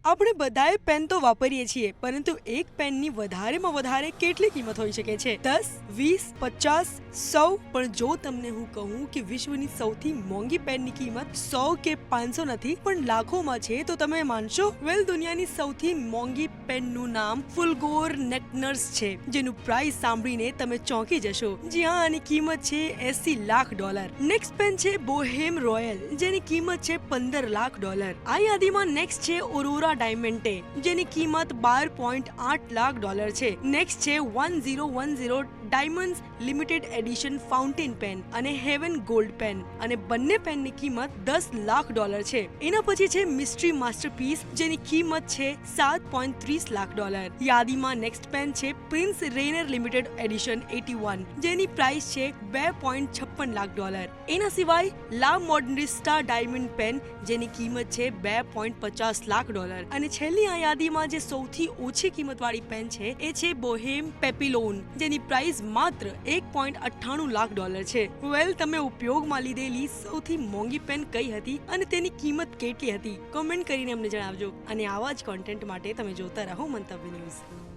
આપણે બધાએ પેન તો વાપરીએ છીએ, પરંતુ એક પેનની વધારેમાં વધારે કેટલી કિંમત હોઈ શકે છે? 10, 20, 50, 100? પણ જો તમને હું કહું કે વિશ્વની સૌથી મોંઘી પેનની કિંમત 100 કે 500 નથી પણ લાખોમાં છે, તો તમે માનશો? વેલ, દુનિયાની સૌથી મોંઘી પેનનું નામ ફુલગોર નેકનર્સ છે, જેનું પ્રાઇસ સાંભળીને તમે ચોંકી જશો. જી હા, આની કિંમત છે $80 લાખ. નેક્સ્ટ પેન છે બોહેમ રોયલ, જેની કિંમત છે $15 લાખ. આ યાદીમાં નેક્સ્ટ છે ઓરોરા ડાયમંડે, જેની કિંમત $12.8 લાખ છે. નેક્સ્ટ છે 1010 diamonds limited edition fountain pen અને હેવન ગોલ્ડ પેન, અને બંને પેનની કિંમત $10 લાખ છે. એના પછી છે મિસ્ટ્રી માસ્ટરપીસ, જેની કિંમત છે $7.30 લાખ. યાદીમાં નેક્સ્ટ પેન છે પ્રિન્સ રેનર લિમિટેડ એડિશન 81, જેની પ્રાઇસ છે $2.56 લાખ. એના સિવાય લા મોડર્નિસ્ટા ડાયમંડ પેન, જેની કિંમત છે $2.50 લાખ. અને છેલ્લી આ યાદીમાં જે સૌથી ઓછી કિંમતવાળી પેન છે એ છે બોહેમ પેપિલોન, જેની પ્રાઇસ માત્ર $1.98 લાખ છે. વેલ, તમે ઉપયોગમાં લીધેલી સૌથી મોંઘી પેન કઈ હતી અને તેની કિંમત કેટલી હતી? કોમેન્ટ કરીને અમને જણાવજો. અને આવા જ કોન્ટેન્ટ માટે તમે જોતા રહો મંતવ્ય ન્યૂઝ.